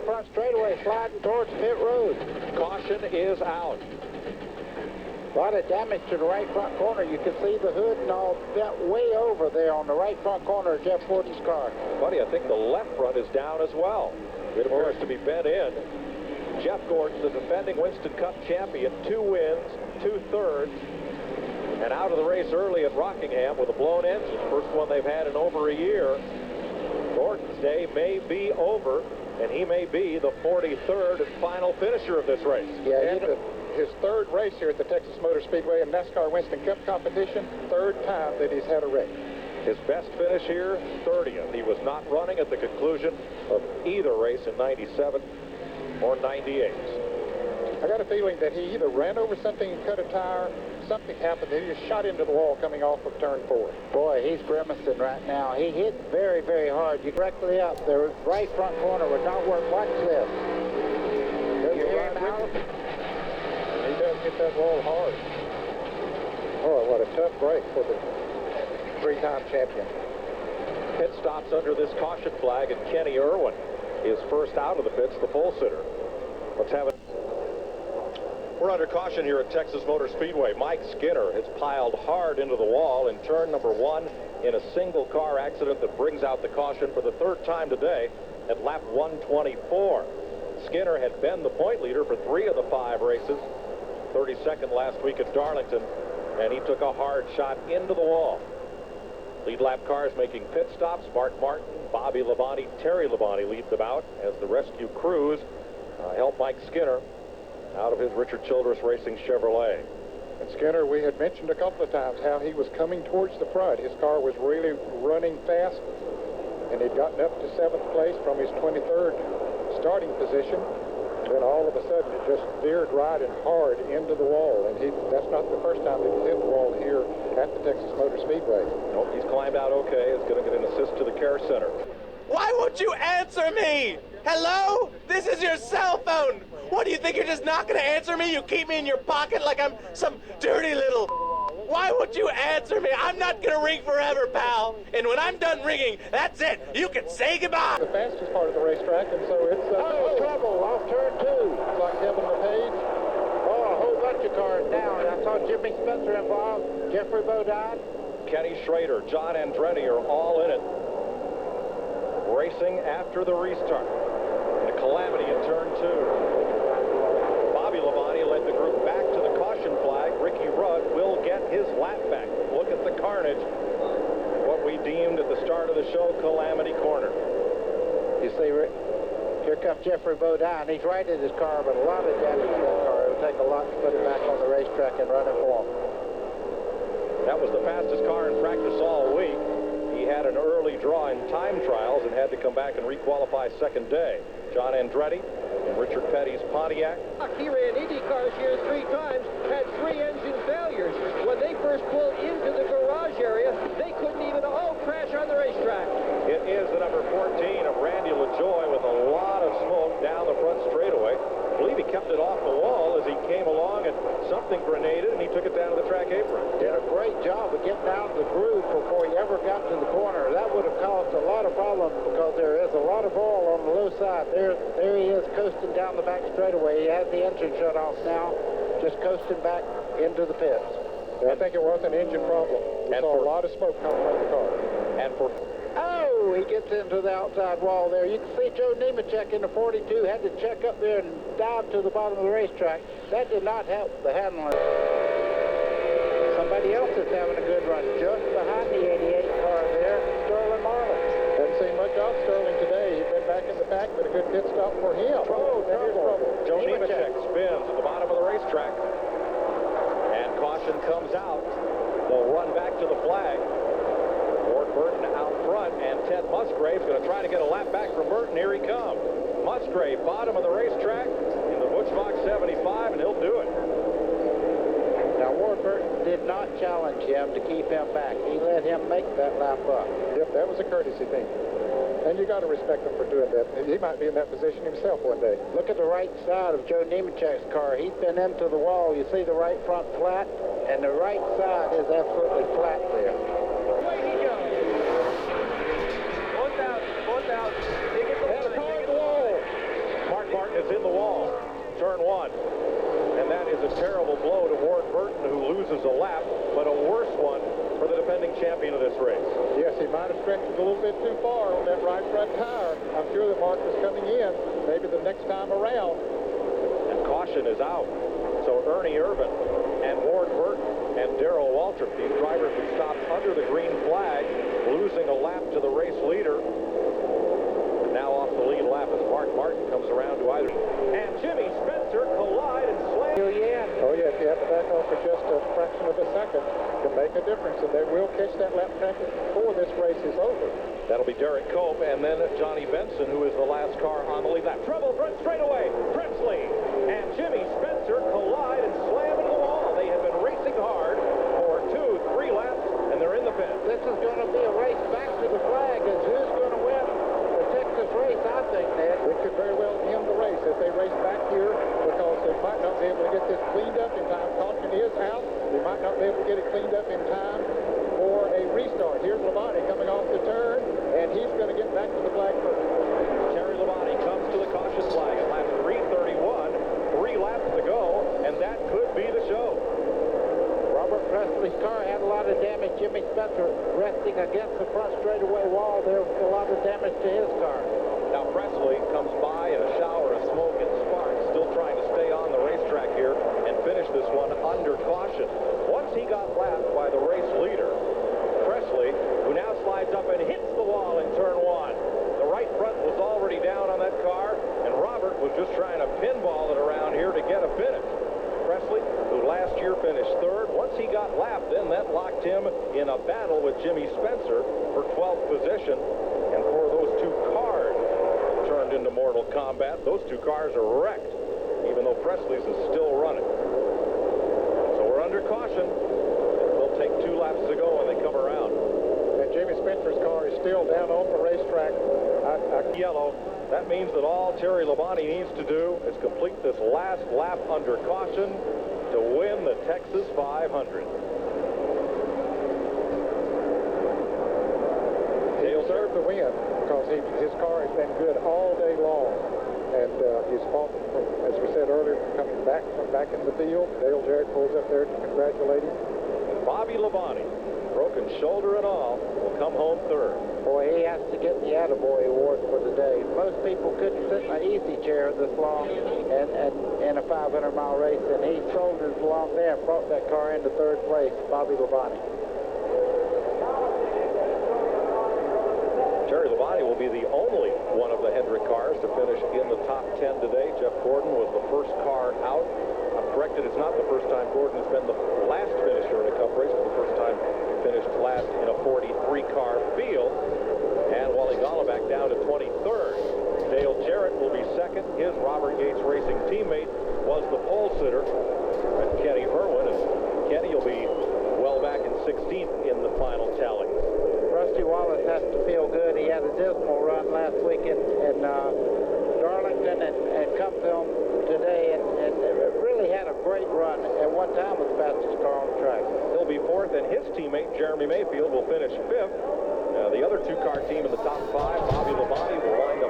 front straightaway, sliding towards pit road. Caution is out. A lot of damage to the right front corner. You can see the hood and all bent way over there on the right front corner of Jeff Gordon's car. Buddy, I think the left front is down as well. It appears to be bent in. Jeff Gordon, the defending Winston Cup champion, 2 wins, 2/3, and out of the race early at Rockingham with a blown engine. First one they've had in over a year. Gordon's day may be over, and he may be the 43rd and final finisher of this race. Yeah, and his 3rd race here at the Texas Motor Speedway in NASCAR Winston Cup competition, 3rd time that he's had a wreck. His best finish here, 30th. He was not running at the conclusion of either race in 97 or 98. I got a feeling that he either ran over something and cut a tire, something happened, he just shot into the wall coming off of turn 4. Boy, he's grimacing right now. He hit very, very hard. You directly up. The right front corner would not work. Watch this. You hear him out? He does hit that wall hard. Oh, what a tough break for the 3-time champion. Pit stops under this caution flag, and Kenny Irwin is first out of the pits, the pole sitter. Let's have it. We're under caution here at Texas Motor Speedway. Mike Skinner has piled hard into the wall in turn number 1 in a single car accident that brings out the caution for the 3rd time today at lap 124. Skinner had been the point leader for 3 of the 5 races, 32nd last week at Darlington, and he took a hard shot into the wall. Lead lap cars making pit stops. Mark Martin, Bobby Labonte, Terry Labonte lead them out as the rescue crews help Mike Skinner out of his Richard Childress Racing Chevrolet. And Skinner, we had mentioned a couple of times how he was coming towards the front. His car was really running fast, and he'd gotten up to 7th place from his 23rd starting position. Then all of a sudden it just veered right and hard into the wall, and that's not the first time that he's hit the wall here at the Texas Motor Speedway. Nope, he's climbed out okay. Is going to get an assist to the care center. Why won't you answer me? Hello? This is your cell phone. What, do you think you're just not going to answer me? You keep me in your pocket like I'm some dirty little... Why won't you answer me? I'm not going to ring forever, pal. And when I'm done ringing, that's it. You can say goodbye. The fastest part of the racetrack, and so it's... trouble off turn 2. It's like Kevin LePage. Oh, a whole bunch of cars down. I saw Jimmy Spencer involved, Jeffrey Bodine. Kenny Schrader, John Andretti are all in it. Racing after the restart. And a calamity in turn 2. Bobby Labonte led the group back to the caution flag. Ricky Rudd will get his lap back. Look at the carnage. What we deemed at the start of the show, calamity corner. You see, here comes Jeffrey Bodine. He's righted his car, but a lot of damage to that car. It'll take a lot to put it back on the racetrack and run it for him. That was the fastest car in practice all week. He had an early draw in time trials and had to come back and requalify second day. John Andretti and Richard Petty's Pontiac. He ran Indy cars here 3 times, had 3 engine failures. When they first pulled into the garage area, they couldn't even crash on the racetrack. It is the number 14 of Randy LaJoie with a lot of smoke down the front straightaway. I believe he kept it off the wall as he came along and something grenaded and he took it down to the track apron. Did a great job of getting out of the groove before he ever got to the corner. That would have caused a lot of problems because there is a lot of oil on the low side. There he is coasting down the back straightaway. He has the engine shut off now, just coasting back into the pits. I think it was an engine problem. We saw a lot of smoke coming from the car. And for... Oh, he gets into the outside wall there. You can see Joe Nemechek in the 42 had to check up there and dive to the bottom of the racetrack. That did not help the handling. Somebody else is having a good run just behind the 88 car there, Sterling Marlin. Haven't seen much of Sterling today. He's been back in the pack, but a good pit stop for him. Oh, trouble. Joe Nemechek spins at the bottom of the racetrack. And caution comes out. They'll run back to the flag. Ward Burton out front, and Ted Musgrave's going to try to get a lap back from Burton. Here he comes. Musgrave, bottom of the racetrack in the Bushbox 75, and he'll do it. Now, Ward Burton did not challenge him to keep him back. He let him make that lap up. Yep, that was a courtesy thing. And you got to respect him for doing that. He might be in that position himself one day. Look at the right side of Joe Nemechek's car. He's been into the wall. You see the right front flat, and the right side is absolutely flat there. Away he goes. 1,000. They get the And a car in the wall. he might have stretched it a little bit too far on that right front tire. I'm sure that Mark was coming in maybe the next time around. And caution is out. So Ernie Irvin and Ward Burton and Darrell Waltrip, these drivers have stopped under the green flag, losing a lap to the race leader. And now off the lead lap as Mark Martin comes around to either. And Jimmy Spencer collide and slam. Oh, yeah, if you have to back off for just a fraction of a second, it can make a difference, and they will catch that lap package before this race is over. That'll be Derek Cope, and then Johnny Benson, who is the last car on the lead lap. Trouble front straightaway. Presley and Jimmy Spencer collide and slam into the wall. They have been racing hard for 2-3 laps, and they're in the pit. This is going to be a race back to the flag as who's going to win the Texas race, I think, Ned. It could very well end the race if they race back here, because they might not be able to get this cleaned up in time. Caution is out. They might not be able to get it cleaned up in time for a restart. Here's Labonte coming off the turn, and he's going to get back to the flag first. Terry Labonte comes to the caution flag at lap 331. 3 laps to go, and that could be the show. Robert Presley's car had a lot of damage. Jimmy Spencer resting against the front straightaway wall. There was a lot of damage to his car. Now Presley comes by in a shower of smoke and sparks, still trying to stay on the racetrack here and finish this one under caution. Once he got lapped by the race leader, Presley, who now slides up and hits the wall in turn 1. The right front was already down on that car, and Robert was just trying to pinball it around here to get a finish. Presley, who last year finished 3rd, once he got lapped, then that locked him in a battle with Jimmy Spencer for 12th position. And for those 2 cars turned into mortal combat, those 2 cars are wrecked, even though Presley's is still running. So we're under caution. They'll take 2 laps to go when they come around. And Jimmy Spencer's car is still down on the racetrack. Yellow. That means that all Terry Labonte needs to do is complete this last lap under caution to win the Texas 500. He deserved the win because his car has been good all day long. And he's fought, as we said earlier, coming back from back in the field. Dale Jarrett pulls up there to congratulate him. And Bobby Labonte, broken shoulder and all, will come home 3rd. Boy, he has to get the Attaboy Award for the day. Most people couldn't sit in an easy chair this long and in a 500-mile race, and he soldiers along there and brought that car into 3rd place, Bobby Labonte. Terry Labonte will be the only one of the Hendrick cars to finish in the top 10 today. Jeff Gordon was the first car out. I'm corrected, it's not the first time Gordon has been the last finisher in a Cup race, but the first time he finished last in a 43-car field. And Wally Golombek down to 23rd. Dale Jarrett will be 2nd. His Robert Yates Racing teammate was the pole sitter. And Kenny Irwin, and Kenny will be well back in 16th in the final tally. Rusty Wallace has to feel good. He had a dismal run last week in Darlington and come film today and really had a great run. At one time was the fastest car on the track. He'll be 4th, and his teammate Jeremy Mayfield will finish 5th. The other 2-car team in the top 5, Bobby Labonte, will wind up